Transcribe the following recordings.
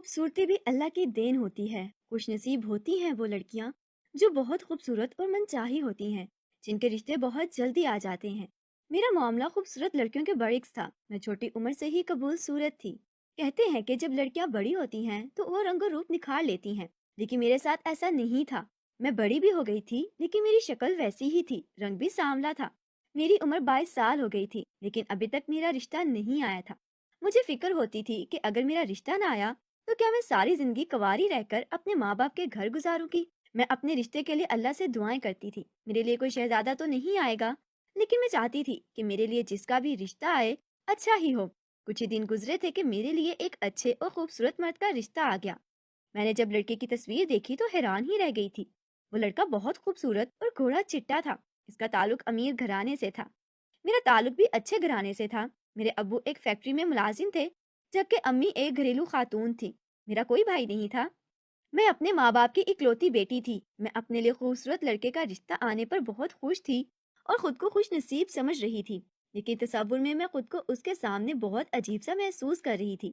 خوبصورتی بھی اللہ کی دین ہوتی ہے۔ خوش نصیب ہوتی ہیں وہ لڑکیاں جو بہت خوبصورت اور من چاہی ہوتی ہیں، جن کے رشتے بہت جلدی آ جاتے ہیں۔ میرا معاملہ خوبصورت لڑکیوں کے برعکس تھا۔ میں چھوٹی عمر سے ہی قبول صورت تھی۔ کہتے ہیں کہ جب لڑکیاں بڑی ہوتی ہیں تو وہ رنگ و روپ نکھار لیتی ہیں، لیکن میرے ساتھ ایسا نہیں تھا۔ میں بڑی بھی ہو گئی تھی لیکن میری شکل ویسی ہی تھی، رنگ بھی سانولا تھا۔ میری عمر 22 سال ہو گئی تھی لیکن ابھی تک میرا رشتہ نہیں آیا تھا۔ مجھے فکر ہوتی تھی کہ اگر میرا رشتہ نہ آیا تو کیا میں ساری زندگی کنواری رہ کر اپنے ماں باپ کے گھر گزاروں گی؟ میں اپنے رشتے کے لیے اللہ سے دعائیں کرتی تھی۔ میرے لیے کوئی شہزادہ تو نہیں آئے گا، لیکن میں چاہتی تھی کہ میرے لیے جس کا بھی رشتہ آئے اچھا ہی ہو۔ کچھ ہی دن گزرے تھے کہ میرے لیے ایک اچھے اور خوبصورت مرد کا رشتہ آ گیا۔ میں نے جب لڑکے کی تصویر دیکھی تو حیران ہی رہ گئی تھی۔ وہ لڑکا بہت خوبصورت اور گھوڑا چٹا تھا۔ اس کا تعلق امیر گھرانے سے تھا۔ میرا تعلق بھی اچھے گھرانے سے تھا۔ میرے ابو ایک فیکٹری میں ملازم تھے، جبکہ امی ایک گھریلو خاتون تھی۔ میرا کوئی بھائی نہیں تھا۔ میں اپنے ماں باپ کی اکلوتی بیٹی تھی۔ میں اپنے لیے خوبصورت لڑکے کا رشتہ آنے پر بہت خوش تھی اور خود کو خوش نصیب سمجھ رہی تھی، لیکن تصور میں خود کو اس کے سامنے بہت عجیب سا محسوس کر رہی تھی۔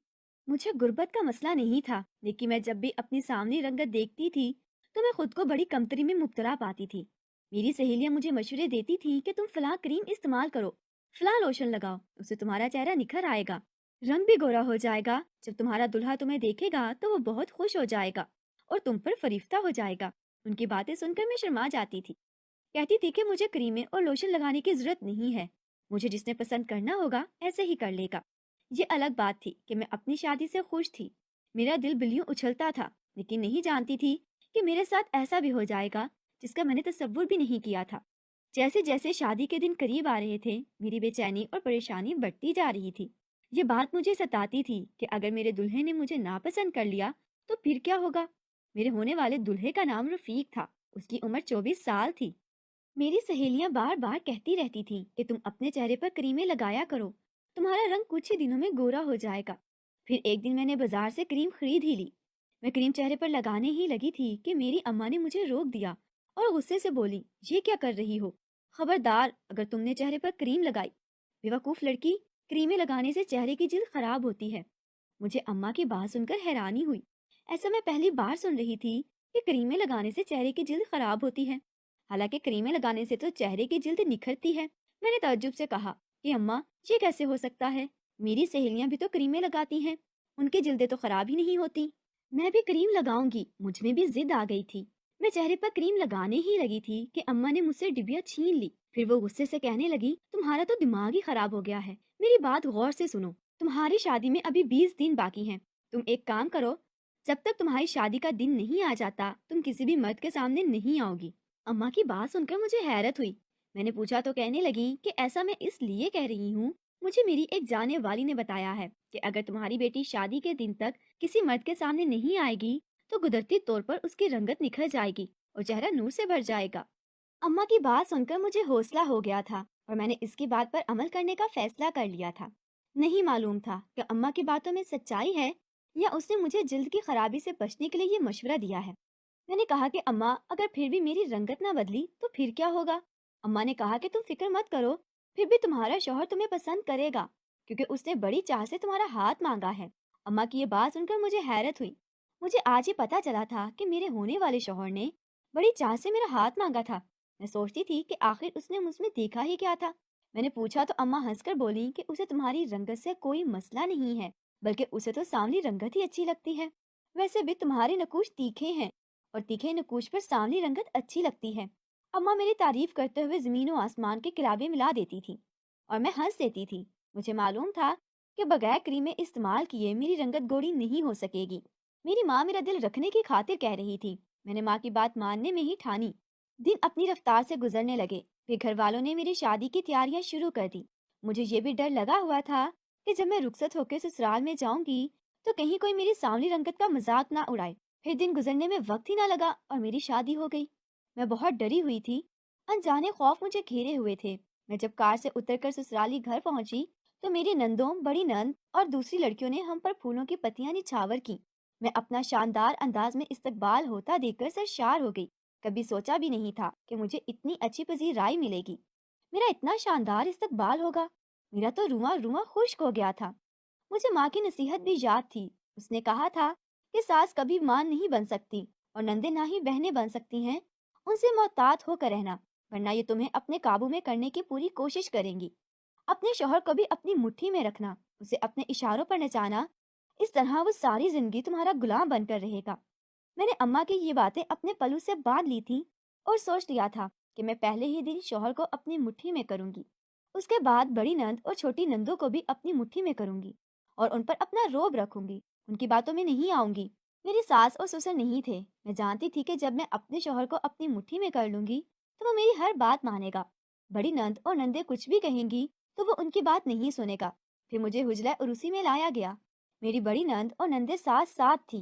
مجھے غربت کا مسئلہ نہیں تھا، لیکن میں جب بھی اپنی سامنے رنگت دیکھتی تھی تو میں خود کو بڑی کمتری میں مبتلا پاتی تھی۔ میری سہیلیاں مجھے مشورے دیتی تھیں کہ تم فلاں کریم استعمال کرو، فلاں لوشن لگاؤ، اس سے تمہارا چہرہ نکھر آئے گا، رنگ بھی گورا ہو جائے گا، جب تمہارا دلہا تمہیں دیکھے گا تو وہ بہت خوش ہو جائے گا اور تم پر فریفتہ ہو جائے گا۔ ان کی باتیں سن کر میں شرما جاتی تھی۔ کہتی تھی کہ مجھے کریمیں اور لوشن لگانے کی ضرورت نہیں ہے، مجھے جس نے پسند کرنا ہوگا ایسے ہی کر لے گا۔ یہ الگ بات تھی کہ میں اپنی شادی سے خوش تھی۔ میرا دل بلیوں اچھلتا تھا، لیکن نہیں جانتی تھی کہ میرے ساتھ ایسا بھی ہو جائے گا جس کا میں نے تصور بھی نہیں کیا تھا۔ جیسے جیسے شادی کے دن قریب آ رہے تھے، میری بے چینی اور پریشانی بڑھتی جا رہی تھی۔ یہ بات مجھے ستاتی تھی کہ اگر میرے دلہے نے مجھے ناپسند کر لیا تو پھر کیا ہوگا؟ میرے ہونے والے دلہے کا نام رفیق تھا، اس کی عمر 24 سال تھی۔ میری سہیلیاں بار بار کہتی رہتی تھیں کہ تم اپنے چہرے پر کریمیں لگایا کرو، تمہارا رنگ کچھ ہی دنوں میں گورا ہو جائے گا۔ پھر ایک دن میں نے بازار سے کریم خرید ہی لی۔ میں کریم چہرے پر لگانے ہی لگی تھی کہ میری اماں نے مجھے روک دیا اور غصے سے بولی، یہ کیا کر رہی ہو؟ خبردار اگر تم نے چہرے پر کریم لگائی۔ بیوقوف لڑکی، کریمیں لگانے سے چہرے کی جلد خراب ہوتی ہے۔ مجھے اماں کی بات سن کر حیرانی ہوئی۔ ایسا میں پہلی بار سن رہی تھی کہ کریمیں لگانے سے چہرے کی جلد خراب ہوتی ہے، حالانکہ کریمیں لگانے سے تو چہرے کی جلد نکھرتی ہے۔ میں نے تعجب سے کہا کہ اماں یہ کیسے ہو سکتا ہے؟ میری سہیلیاں بھی تو کریمیں لگاتی ہیں، ان کی جلدیں تو خراب ہی نہیں ہوتی۔ میں بھی کریم لگاؤں گی، مجھ میں بھی ضد آ گئی تھی۔ میں چہرے پر کریم لگانے ہی لگی تھی کہ اماں نے مجھ سے ڈبیا چھین لی۔ پھر وہ غصے سے کہنے لگی، تمہارا تو دماغ ہی خراب ہو گیا ہے، میری بات غور سے سنو، تمہاری شادی میں ابھی 20 دن باقی ہیں۔ تم ایک کام کرو، جب تک تمہاری شادی کا دن نہیں آ جاتا تم کسی بھی مرد کے سامنے نہیں آؤ گی۔ اماں کی بات سن کر مجھے حیرت ہوئی۔ میں نے پوچھا تو کہنے لگی کہ ایسا میں اس لیے کہہ رہی ہوں، مجھے میری ایک جانے والی نے بتایا ہے کہ اگر تمہاری بیٹی شادی کے دن تک کسی مرد کے سامنے نہیں آئے گی تو قدرتی طور پر اس کی رنگت نکھر جائے گی اور چہرہ نور سے بھر جائے گا۔ اماں کی بات سن کر مجھے حوصلہ ہو گیا تھا اور میں نے اس کی بات پر عمل کرنے کا فیصلہ کر لیا تھا۔ نہیں معلوم تھا کہ اماں کی باتوں میں سچائی ہے یا اس نے مجھے جلد کی خرابی سے بچنے کے لیے یہ مشورہ دیا ہے۔ میں نے کہا کہ اماں اگر پھر بھی میری رنگت نہ بدلی تو پھر کیا ہوگا؟ اماں نے کہا کہ تم فکر مت کرو، پھر بھی تمہارا شوہر تمہیں پسند کرے گا کیونکہ اس نے بڑی چاہ سے تمہارا ہاتھ مانگا ہے۔ اماں کی یہ بات سن کر مجھے حیرت ہوئی۔ مجھے آج ہی پتا چلا تھا کہ میرے ہونے والے شوہر نے بڑی چاہ سے میرا ہاتھ مانگا تھا۔ میں سوچتی تھی کہ آخر اس نے مجھ میں دیکھا ہی کیا تھا۔ میں نے پوچھا تو اماں ہنس کر بولی کہ اسے تمہاری رنگت سے کوئی مسئلہ نہیں ہے، بلکہ اسے تو سانولی رنگت ہی اچھی لگتی ہے۔ ویسے بھی تمہارے نقوش تیکھے ہیں اور تیکھے نقوش پر سانولی رنگت اچھی لگتی ہے۔ اماں میری تعریف کرتے ہوئے زمین و آسمان کے کلابے ملا دیتی تھی اور میں ہنس دیتی تھی۔ مجھے معلوم تھا کہ بغیر کریمیں استعمال کیے میری رنگت گوڑی نہیں ہو سکے گی۔ میری ماں میرا دل رکھنے کی خاطر کہہ رہی تھی۔ میں نے ماں کی بات ماننے میں ہی ٹھانی۔ دن اپنی رفتار سے گزرنے لگے، پھر گھر والوں نے میری شادی کی تیاریاں شروع کر دی۔ مجھے یہ بھی ڈر لگا ہوا تھا کہ جب میں رخصت ہو کے سسرال میں جاؤں گی تو کہیں کوئی میری سانولی رنگت کا مذاق نہ اڑائے۔ پھر دن گزرنے میں وقت ہی نہ لگا اور میری شادی ہو گئی۔ میں بہت ڈری ہوئی تھی، انجانے خوف مجھے گھیرے ہوئے تھے۔ میں جب کار سے اتر کر سسرالی گھر پہنچی تو میری نندوں، بڑی نند اور دوسری لڑکیوں نے ہم پر پھولوں کی پتیاں نچھاور کی۔ میں اپنا شاندار انداز میں استقبال ہوتا دیکھ کر سرشار ہو گئی۔ کبھی سوچا بھی نہیں تھا کہ مجھے اتنی اچھی پذیرائی ملے گی، میرا اتنا شاندار استقبال ہوگا۔ میرا تو رواں رواں خشک ہو گیا تھا۔ مجھے ماں کی نصیحت بھی یاد تھی۔ اس نے کہا تھا کہ सास कभी मां नहीं बन सकती और नंदे ना ही बहनें बन सकती हैं। उनसे मोहतात होकर रहना, वरना ये तुम्हें अपने काबू में करने की पूरी कोशिश करेंगी। अपने शौहर को भी अपनी मुट्ठी में रखना, उसे अपने इशारों पर नचाना, इस तरह वो सारी जिंदगी तुम्हारा गुलाम बनकर रहेगा। मैंने अम्मा की ये बातें अपने पल्लू से बांध ली थी और सोच लिया था कि मैं पहले ही दिन शौहर को अपनी मुट्ठी में करूंगी। उसके बाद बड़ी नंद और छोटी नंदों को भी अपनी मुट्ठी में करूंगी और उन पर अपना रोब रखूंगी। उनकी बातों में नहीं आऊंगी। मेरी सास और ससुर नहीं थे। मैं जानती थी कि जब मैं अपने शौहर को अपनी मुट्ठी में कर लूंगी तो वो मेरी हर बात मानेगा। बड़ी नंद और नंदे कुछ भी कहेंगी तो वो उनकी बात नहीं सुनेगा। फिर मुझे हुजला उर्सी में लाया गया। मेरी बड़ी नंद और नंदे साथ साथ थी।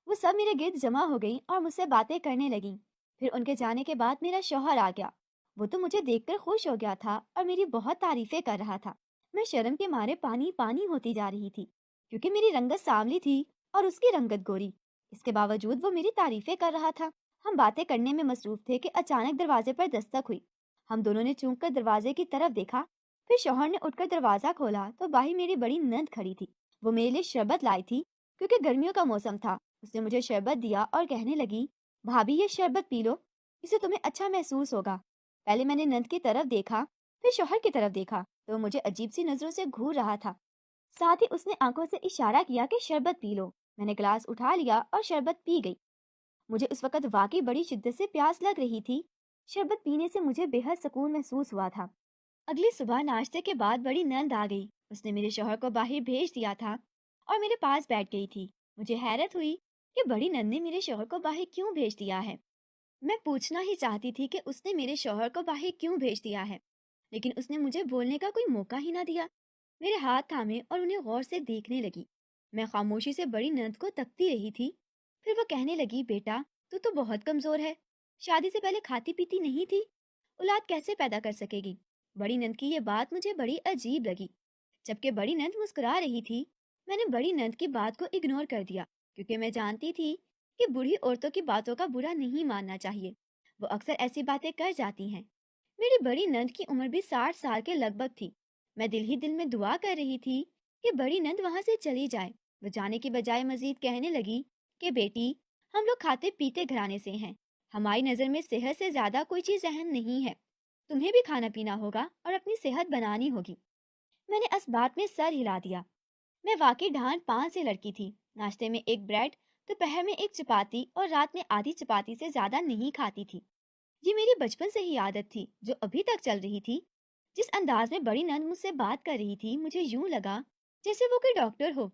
वो सब मेरे गिर्द जमा हो गई और मुझसे बातें करने लगी। फिर उनके जाने के बाद मेरा शौहर आ गया। वो तो मुझे देखकर खुश हो गया था और मेरी बहुत तारीफें कर रहा था। मैं शर्म के मारे पानी पानी होती जा रही थी, क्योंकि मेरी रंगत सांवली थी और उसकी रंगत गोरी। इसके बावजूद वो मेरी तारीफें कर रहा था। हम बातें करने में मसरूफ थे कि अचानक दरवाजे पर दस्तक हुई। हम दोनों ने चूक कर दरवाजे की तरफ देखा। फिर शौहर ने उठकर दरवाजा खोला तो बाहर मेरी बड़ी नंद खड़ी थी। वो मेरे लिए शरबत लाई थी, क्योंकि गर्मियों का मौसम था। उसने मुझे शरबत दिया और कहने लगी, भाभी ये शरबत पी लो, इससे तुम्हें अच्छा महसूस होगा। पहले मैंने नंद की तरफ देखा, फिर शौहर की तरफ देखा तो वो मुझे अजीब सी नजरों से घूर रहा था। साथ ही उसने आंखों से इशारा किया कि शरबत पी लो। मैंने गिलास उठा लिया और शरबत पी गई। मुझे उस वक्त वाकई बड़ी शिद्दत से प्यास लग रही थी। शरबत पीने से मुझे बेहद सुकून महसूस हुआ था। अगली सुबह नाश्ते के बाद बड़ी नंद आ गई। उसने मेरे शौहर को बाहर भेज दिया था और मेरे पास बैठ गई थी। मुझे हैरत हुई कि बड़ी नंद ने मेरे शौहर को बाहर क्यों भेज दिया है। मैं पूछना ही चाहती थी कि उसने मेरे शौहर को बाहर क्यों भेज दिया है, लेकिन उसने मुझे बोलने का कोई मौका ही ना दिया। मेरे हाथ थामे और उन्हें गौर से देखने लगी। मैं खामोशी से बड़ी नंद को तकती रही थी। फिर वो कहने लगी, बेटा तू तो बहुत कमजोर है, शादी से पहले खाती पीती नहीं थी, औलाद कैसे पैदा कर सकेगी। बड़ी नंद की ये बात मुझे बड़ी अजीब लगी। जबकि बड़ी नंद मुस्कुरा रही थी, मैंने बड़ी नंद की बात को इग्नोर कर दिया, क्योंकि मैं जानती थी कि बूढ़ी औरतों की बातों का बुरा नहीं मानना चाहिए। वो अक्सर ऐसी बातें कर जाती हैं। मेरी बड़ी नंद की उम्र भी 60 साल के लगभग थी। मैं दिल ही दिल में दुआ कर रही थी कि बड़ी नंद वहां से चली जाए। वो जाने की बजाय मजीद कहने लगी कि बेटी, हम लोग खाते पीते घराने से हैं। हमारी नजर में सेहत से ज्यादा कोई चीज अहम नहीं है। तुम्हें भी खाना पीना होगा और अपनी सेहत बनानी होगी। मैंने इस बात में सर हिला दिया। मैं वाकई ढान 5 से लड़की थी। नाश्ते में एक ब्रेड, दोपहर में एक चपाती और रात में आधी चपाती से ज्यादा नहीं खाती थी। ये मेरी बचपन से ही आदत थी, जो अभी तक चल रही थी। जिस अंदाज में बड़ी नंद मुझसे बात कर रही थी, मुझे यूं लगा जैसे वो कोई डॉक्टर हो।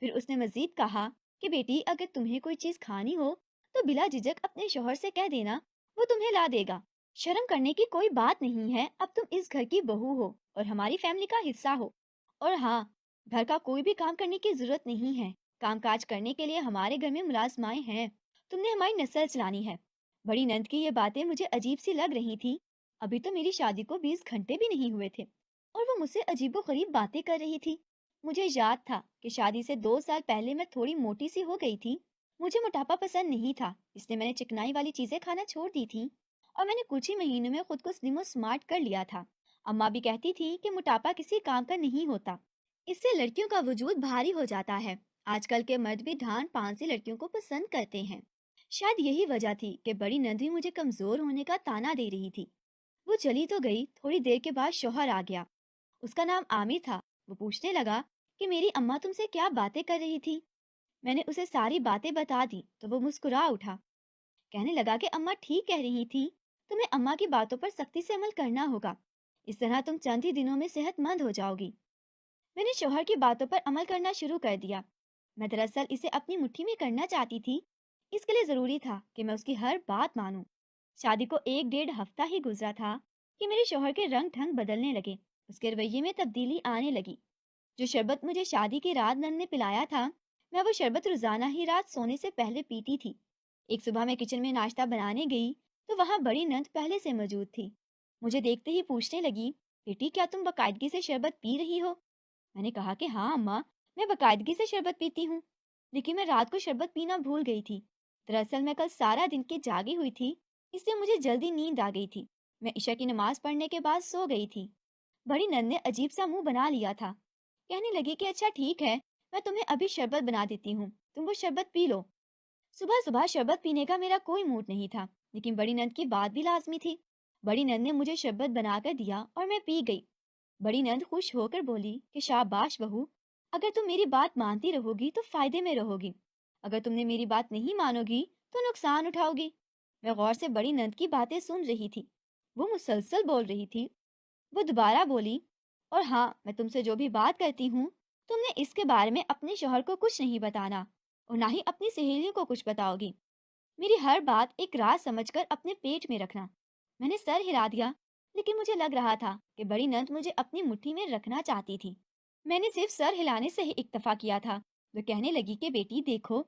फिर उसने मजीद कहा कि बेटी, अगर तुम्हें कोई चीज खानी हो तो बिला झिझक अपने शौहर से कह देना, वो तुम्हें ला देगा। शर्म करने की कोई बात नहीं है। अब तुम इस घर की बहू हो और हमारी फैमिली का हिस्सा हो। और हाँ, घर का कोई भी काम करने की जरूरत नहीं है। कामकाज करने के लिए हमारे घर में मुलाजमाएं हैं। तुमने हमारी नस्ल चलानी है। बड़ी नंद की ये बातें मुझे अजीब सी लग रही थी। अभी तो मेरी शादी को 20 घंटे भी नहीं हुए थे और वो मुझसे अजीबोगरीब बातें कर रही थी। मुझे याद था कि शादी से 2 साल पहले मैं थोड़ी मोटी सी हो गई थी। मुझे मोटापा पसंद नहीं था, इसलिए मैंने चिकनाई वाली चीजें खाना छोड़ दी थी और मैंने कुछ ही महीनों में खुद को स्लिम और स्मार्ट कर लिया था। अम्मा भी कहती थी कि मोटापा किसी काम का नहीं होता, इससे लड़कियों का वजूद भारी हो जाता है। आजकल के मर्द भी ढान 5 से लड़कियों को पसंद करते हैं। शायद यही वजह थी कि बड़ी नंद भी मुझे कमजोर होने का ताना दे रही थी। वो चली तो गई। थोड़ी देर के बाद शौहर आ गया। उसका नाम आमिर था। वो पूछने लगा कि मेरी अम्मा तुमसे क्या बातें कर रही थी। मैंने उसे सारी बातें बता दी तो वो मुस्कुरा उठा। कहने लगा कि अम्मा ठीक कह रही थी, तुम्हें अम्मा की बातों पर सख्ती से अमल करना होगा। इस तरह तुम चंद ही दिनों में सेहतमंद हो जाओगी। मैंने शौहर की बातों पर अमल करना शुरू कर दिया। मैं दरअसल इसे अपनी मुट्ठी में करना चाहती थी। इसके लिए जरूरी था कि मैं उसकी हर बात मानूं। शादी को 1 डेढ़ हफ्ता ही गुजरा था कि मेरे शौहर के रंग ढंग बदलने लगे। उसके रवैये में तब्दीली आने लगी। जो शरबत मुझे शादी की रात नंद ने पिलाया था, मैं वो शरबत रोजाना ही रात सोने से पहले पीती थी। एक सुबह मैं किचन में नाश्ता बनाने गई तो वहां बड़ी नंद पहले से मौजूद थी। मुझे देखते ही पूछने लगी, बेटी क्या तुम बाकायदगी से शरबत पी रही हो। मैंने कहा कि हाँ अम्मा, मैं बाकायदगी से शरबत पीती हूँ, लेकिन मैं रात को शरबत पीना भूल गई थी। दरअसल मैं कल सारा दिन की जागी हुई थी, इसलिए मुझे जल्दी नींद आ गई थी। मैं ईशा की नमाज पढ़ने के बाद सो गई थी। बड़ी नंद ने अजीब सा मुंह बना लिया था। कहने लगी कि अच्छा ठीक है, मैं तुम्हें अभी शरबत बना देती हूँ, तुम वो शरबत पी लो। सुबह सुबह शरबत पीने का मेरा कोई मूड नहीं था, लेकिन बड़ी नंद की बात भी लाजमी थी। बड़ी नंद ने मुझे शरबत बनाकर दिया और मैं पी गई। बड़ी नंद खुश होकर बोली कि शाबाश बहू, अगर तुम मेरी बात मानती रहोगी तो फायदे में रहोगी, अगर तुमने मेरी बात नहीं मानोगी तो नुकसान उठाओगी। मैं गौर से बड़ी नंद की बातें सुन रही थी। वो मुसलसल बोल रही थी। वो दोबारा बोली, और हाँ, मैं तुमसे जो भी बात करती हूँ, तुमने इसके बारे में अपने शौहर को कुछ नहीं बताना और ना ही अपनी सहेलियों को कुछ बताओगी। मेरी हर बात एक राज समझकर अपने पेट में रखना। मैंने सर हिला दिया, लेकिन मुझे लग रहा था कि बड़ी नंद मुझे अपनी मुट्ठी में रखना चाहती थी। मैंने सिर्फ सर हिलाने से ही इक्तफा किया था। वो कहने लगी कि बेटी देखो,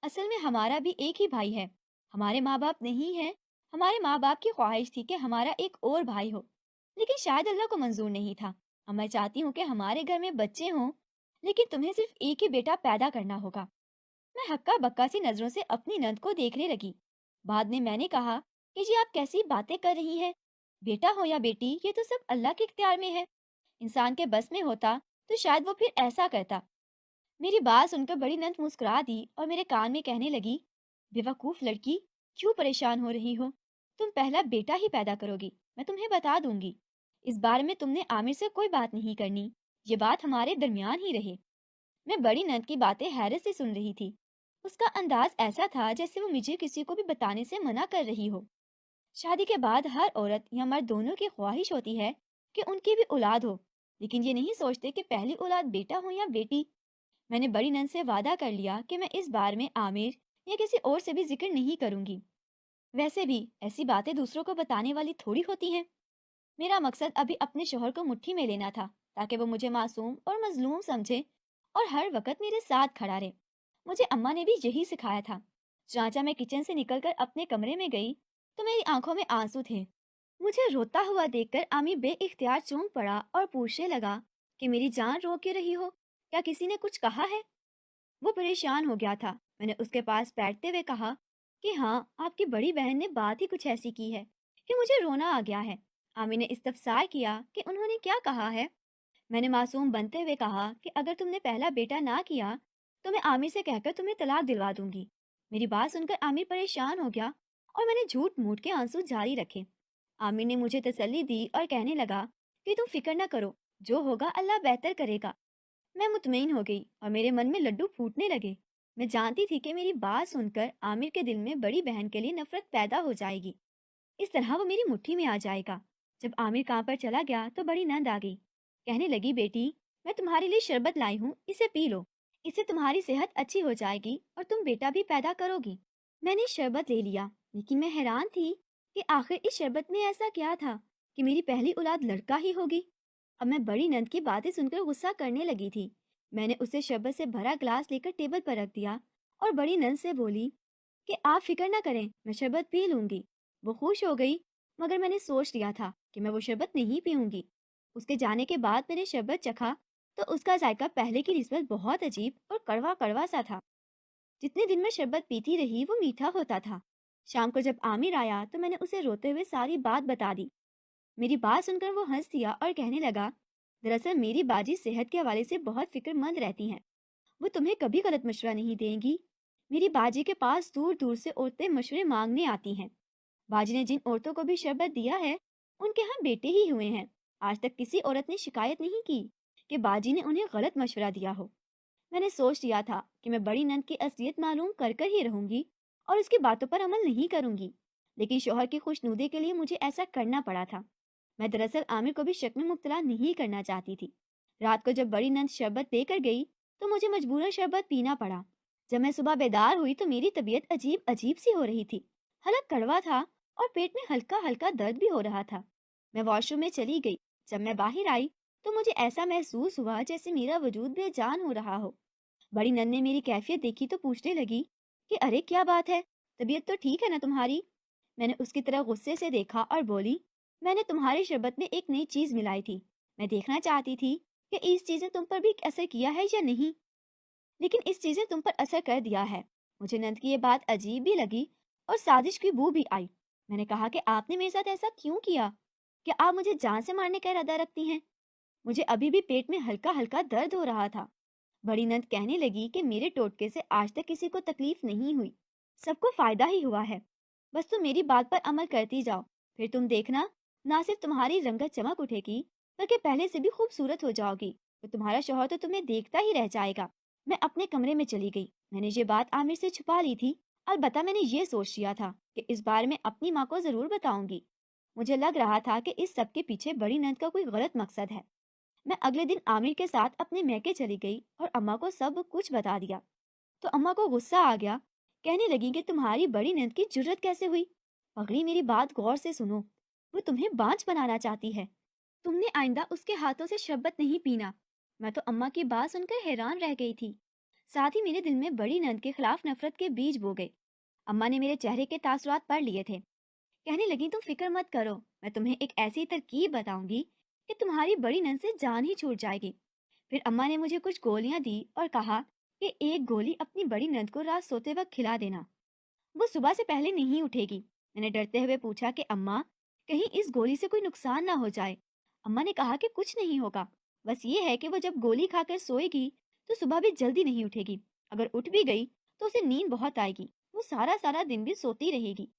असल में हमारा भी एक ही भाई है, हमारे माँ बाप नहीं है। हमारे माँ बाप की ख्वाहिश थी कि हमारा एक और भाई हो, लेकिन शायद अल्लाह को मंजूर नहीं था। अब मैं चाहती हूँ कि हमारे घर में बच्चे हों, लेकिन तुम्हें सिर्फ एक ही बेटा पैदा करना होगा। मैं हक्का बक्का सी नजरों से अपनी नंद को देखने लगी। बाद में मैंने कहा कि जी आप कैसी बातें कर रही हैं, बेटा हो या बेटी ये तो सब अल्लाह के इख्तियार में है। इंसान के बस में होता तो शायद वो फिर ऐसा करता। मेरी बात सुनकर बड़ी नंद मुस्कुरा दी और मेरे कान में कहने लगी, बेवकूफ लड़की, क्यों परेशान हो रही हो? तुम पहला बेटा ही पैदा करोगी, मैं तुम्हें बता दूंगी। इस बारे में तुमने आमिर से कोई बात नहीं करनी, ये बात हमारे दरमियान ही रहे। मैं बड़ी नंद की बातें हैरत से सुन रही थी। उसका अंदाज ऐसा था जैसे वो मुझे किसी को भी बताने से मना कर रही हो। शादी के बाद हर औरत या मर्द दोनों की ख्वाहिश होती है कि उनकी भी औलाद हो, लेकिन ये नहीं सोचते कि पहली औलाद बेटा हो या बेटी। मैंने बड़ी नंद से वादा कर लिया कि मैं इस बारे में आमिर या किसी और से भी जिक्र नहीं करूंगी। वैसे भी ऐसी बातें दूसरों को बताने वाली थोड़ी होती हैं। मेरा मकसद अभी अपने शोहर को मुट्ठी में लेना था, ताकि वो मुझे मासूम और मजलूम समझे और हर वक्त मेरे साथ खड़ा रहे। मुझे अम्मा ने भी यही सिखाया था। चाचा मैं किचन से निकलकर अपने कमरे में गई तो मेरी आंखों में आंसू थे। मुझे रोता हुआ देखकर आमिर बेइख्तियार चौंक पड़ा और पूछने लगा कि मेरी जान रो क्यों रही हो, क्या किसी ने कुछ कहा है? वो परेशान हो गया था। मैंने उसके पास बैठते हुए कहा कि हाँ, आपकी बड़ी बहन ने बात ही कुछ ऐसी की है कि मुझे रोना आ गया है। आमिर ने इस्तफसार किया कि उन्होंने क्या कहा है। मैंने मासूम बनते हुए कहा कि अगर तुमने पहला बेटा ना किया तो मैं आमिर से कहकर तुम्हें तलाक दिलवा दूंगी। मेरी बात सुनकर आमिर परेशान हो गया और मैंने झूठ मूठ के आंसू जारी रखे। आमिर ने मुझे तसल्ली दी और कहने लगा कि तुम फिक्र न करो, जो होगा अल्लाह बेहतर करेगा। मैं मुतमईन हो गई और मेरे मन में लड्डू फूटने लगे। मैं जानती थी कि मेरी बात सुनकर आमिर के दिल में बड़ी बहन के लिए नफरत पैदा हो जाएगी। इस तरह वो मेरी मुट्ठी में आ जाएगा। जब आमिर कहाँ पर चला गया तो बड़ी नंद आ गई। कहने लगी, बेटी, मैं तुम्हारे लिए शरबत लाई हूँ, इसे पी लो। इससे तुम्हारी सेहत अच्छी हो जाएगी और तुम बेटा भी पैदा करोगी। मैंने शरबत ले लिया, लेकिन मैं हैरान थी कि आखिर इस शरबत में ऐसा क्या था कि मेरी पहली औलाद लड़का ही होगी। अब मैं बड़ी नंद की बातें सुनकर गुस्सा करने लगी थी। मैंने उसे शरबत से भरा ग्लास लेकर टेबल पर रख दिया और बड़ी नंद से बोली कि आप फिक्र ना करें, मैं शरबत पी लूंगी। वो खुश हो गई, मगर मैंने सोच लिया था कि मैं वो शरबत नहीं पीऊंगी। उसके जाने के बाद मैंने शरबत चखा तो उसका जायका पहले की निस्बत बहुत अजीब और कड़वा कड़वा सा था। जितने दिन मैं शरबत पीती रही वो मीठा होता था। शाम को जब आमिर आया तो मैंने उसे रोते हुए सारी बात बता दी। मेरी बात सुनकर वो हंस दिया और कहने लगा, दरअसल मेरी बाजी सेहत के हवाले से बहुत फिक्रमंद रहती हैं, वो तुम्हें कभी गलत मशवरा नहीं देंगी। मेरी बाजी के पास दूर दूर से औरतें मशवरे मांगने आती हैं। बाजी ने जिन औरतों को भी शरबत दिया है उनके यहाँ बेटे ही हुए हैं। आज तक किसी औरत ने शिकायत नहीं की कि बाजी ने उन्हें गलत मशवरा दिया हो। मैंने सोच लिया था कि मैं बड़ी नंद की असलियत मालूम कर कर ही रहूंगी और उसकी बातों पर अमल नहीं करूंगी, लेकिन शौहर की खुशनुदी के लिए मुझे ऐसा करना पड़ा था। मैं दरअसल आमिर को भी शक में मुब्तला नहीं करना चाहती थी। रात को जब बड़ी नंद शरबत देकर गई तो मुझे मजबूरन शरबत पीना पड़ा। जब मैं सुबह बेदार हुई तो मेरी तबीयत अजीब अजीब सी हो रही थी। हलक कड़वा था और पेट में हल्का हल्का दर्द भी हो रहा था। मैं वॉशरूम में चली गई। जब मैं बाहर आई तो मुझे ऐसा महसूस हुआ जैसे मेरा वजूद बेजान हो रहा हो। बड़ी नंद ने मेरी कैफियत देखी तो पूछने लगी कि अरे क्या बात है, तबीयत तो ठीक है ना तुम्हारी? मैंने उसकी तरफ गुस्से से देखा और बोली, मैंने तुम्हारी शरबत में एक नई चीज मिलाई थी। मैं देखना चाहती थी कि इस चीज ने तुम पर भी असर किया है या नहीं, लेकिन इस चीज ने तुम पर असर कर दिया है। मुझे नंद की ये बात अजीब भी लगी और साजिश की बू भी आई। मैंने कहा कि आपने मेरे साथ ऐसा क्यों किया? क्या आप मुझे जान से मारने का इरादा रखती हैं? मुझे अभी भी पेट में हल्का हल्का दर्द हो रहा था। बड़ी नंद कहने लगी कि मेरे टोटके से आज तक किसी को तकलीफ नहीं हुई, सबको फायदा ही हुआ है। बस तुम मेरी बात पर अमल करती जाओ, फिर तुम देखना, ना सिर्फ तुम्हारी रंगत चमक उठेगी, बल्कि पहले से भी खूबसूरत हो जाओगी। तो तुम्हारा शौहर तो तुम्हें देखता ही रह जाएगा। मैं अपने कमरे में चली गई। मैंने ये बात आमिर से छुपा ली थी। अलबत्ता मैंने ये सोच लिया था कि इस बार मैं अपनी माँ को जरूर बताऊंगी। मुझे लग रहा था कि इस सब के पीछे बड़ी नंद का कोई गलत मकसद है। मैं अगले दिन आमिर के साथ अपने मैके चली गई और अम्मा को सब कुछ बता दिया। तो अम्मा को गुस्सा आ गया। कहने लगी कि तुम्हारी बड़ी नंद की जुर्रत कैसे हुई। पगली, मेरी बात गौर से सुनो। वो तुम्हें बांझ बनाना चाहती है। तुमने आइंदा उसके हाथों से शरबत नहीं पीना। मैं तो अम्मा की बात सुनकर हैरान रह गई थी। साथ ही मेरे दिल में बड़ी नंद के खिलाफ नफरत के बीज बो गए। अम्मा ने मेरे चेहरे के तासुरात पढ़ लिए थे। कहने लगी, तुम फिक्र मत करो, मैं तुम्हें एक ऐसी तरकीब बताऊंगी कि तुम्हारी बड़ी नंद से जान ही छूट जाएगी। फिर अम्मा ने मुझे कुछ गोलियां दी और कहा कि एक गोली अपनी बड़ी नंद को रात सोते वक्त खिला देना, वो सुबह से पहले नहीं उठेगी। मैंने डरते हुए पूछा कि अम्मा, कहीं इस गोली से कोई नुकसान ना हो जाए। अम्मा ने कहा कि कुछ नहीं होगा, बस ये है कि वो जब गोली खाकर सोएगी तो सुबह भी जल्दी नहीं उठेगी। अगर उठ भी गई तो उसे नींद बहुत आएगी, वो सारा सारा दिन भी सोती रहेगी।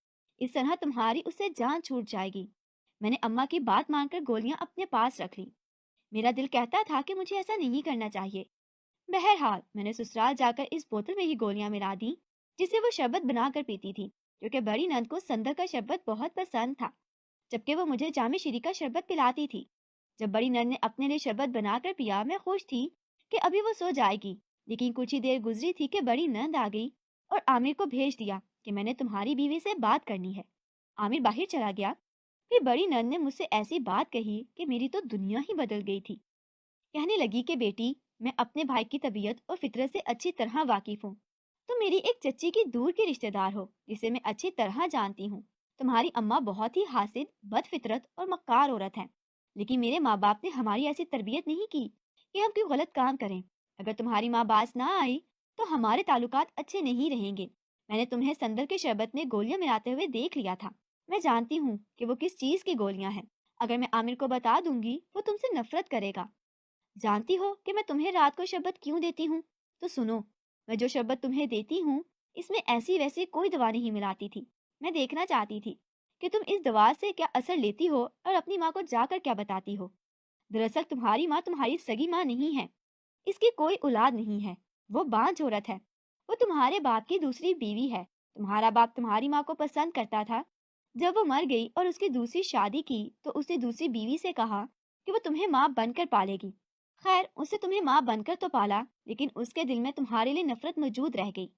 इस तरह तुम्हारी उससे जान छूट जाएगी। मैंने अम्मा की बात मानकर गोलियां अपने पास रख ली। मेरा दिल कहता था कि मुझे ऐसा नहीं करना चाहिए। बहरहाल मैंने ससुराल जाकर इस बोतल में ही गोलियां मिला दी जिसे वो शरबत बनाकर पीती थी, क्योंकि बड़ी नंद को संदल का शरबत बहुत पसंद था, जबकि वो मुझे जामे शीरी का शरबत पिलाती थी। जब बड़ी नंद ने अपने लिए शरबत बनाकर पिया, मैं खुश थी कि अभी वो सो जाएगी। लेकिन कुछ ही देर गुजरी थी कि बड़ी नंद आ गई और आमिर को भेज दिया कि मैंने तुम्हारी बीवी से बात करनी है। आमिर बाहर चला गया। फिर बड़ी नंद ने मुझसे ऐसी बात कही कि मेरी तो दुनिया ही बदल गई थी। कहने लगी कि बेटी, मैं अपने भाई की तबीयत और फितरत से अच्छी तरह वाकिफ हूँ। तुम मेरी एक चच्ची की दूर की रिश्तेदार हो जिसे मैं अच्छी तरह जानती हूँ। तुम्हारी अम्मा बहुत ही हासिद, बदफितरत और मक्कार औरत है। लेकिन मेरे माँ बाप ने हमारी ऐसी तरबियत नहीं की कि हम कोई गलत काम करें। अगर तुम्हारी माँ बाज ना आई तो हमारे ताल्लुकात अच्छे नहीं रहेंगे। मैंने तुम्हें संदल के शरबत में गोलियां मिलाते हुए देख लिया था। मैं जानती हूँ कि वो किस चीज की गोलियां हैं। अगर मैं आमिर को बता दूंगी वो तुमसे नफरत करेगा। जानती हो कि मैं तुम्हें रात को शरबत क्यों देती हूँ? तो सुनो, मैं जो शरबत तुम्हें देती हूँ इसमें ऐसी वैसी कोई दवा नहीं मिलाती थी। मैं देखना चाहती थी कि तुम इस दवा से क्या असर लेती हो और अपनी माँ को जाकर क्या बताती हो। दरअसल तुम्हारी माँ तुम्हारी सगी माँ नहीं है। इसकी कोई औलाद नहीं है। वो बांझ औरत है। वो तुम्हारे बाप की दूसरी बीवी है। तुम्हारा बाप तुम्हारी माँ को पसंद करता था। जब वो मर गई और उसकी दूसरी शादी की तो उसने दूसरी बीवी से कहा कि वो तुम्हें माँ बनकर पालेगी। खैर, उसे तुम्हें माँ बनकर तो पाला, लेकिन उसके दिल में तुम्हारे लिए नफरत मौजूद रह गई।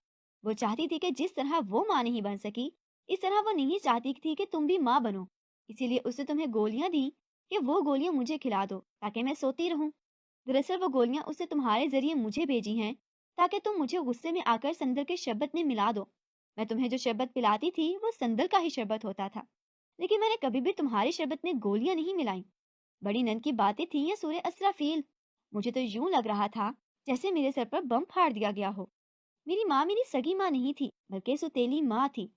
वो चाहती थी कि जिस तरह वो माँ नहीं बन सकी, इस तरह वो नहीं चाहती थी कि तुम भी माँ बनो। इसीलिए उसने तुम्हें गोलियां दी कि वो गोलियां मुझे खिला दो ताकि मैं सोती रहूं। दरअसल वो गोलियां उसने तुम्हारे जरिए मुझे भेजी हैं ताकि तुम मुझे गुस्से में आकर संदल के शरबत में मिला दो। मैं तुम्हें जो शरबत पिलाती थी वो संदल का ही शरबत होता था, लेकिन मैंने कभी भी तुम्हारे शरबत में गोलियां नहीं मिलाई। बड़ी नंद की बातें थी या सूर्य असराफील। मुझे तो यूं लग रहा था जैसे मेरे सर पर बम फाड़ दिया गया हो। मेरी माँ मेरी सगी माँ नहीं थी, बल्कि सुतेली माँ थी।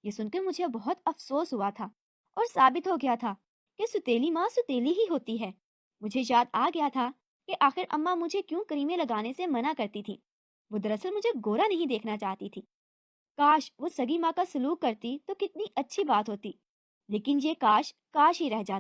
ये सुनकर मुझे बहुत अफसोस हुआ था और साबित हो गया था कि सुतेली माँ सुतेली ही होती है। मुझे याद आ गया था कि आखिर अम्मा मुझे क्यों करीमे लगाने से मना करती थी। वो दरअसल मुझे गोरा नहीं देखना चाहती थी। काश वो सगी माँ का सलूक करती तो कितनी अच्छी बात होती। लेकिन ये काश काश ही रह जाता।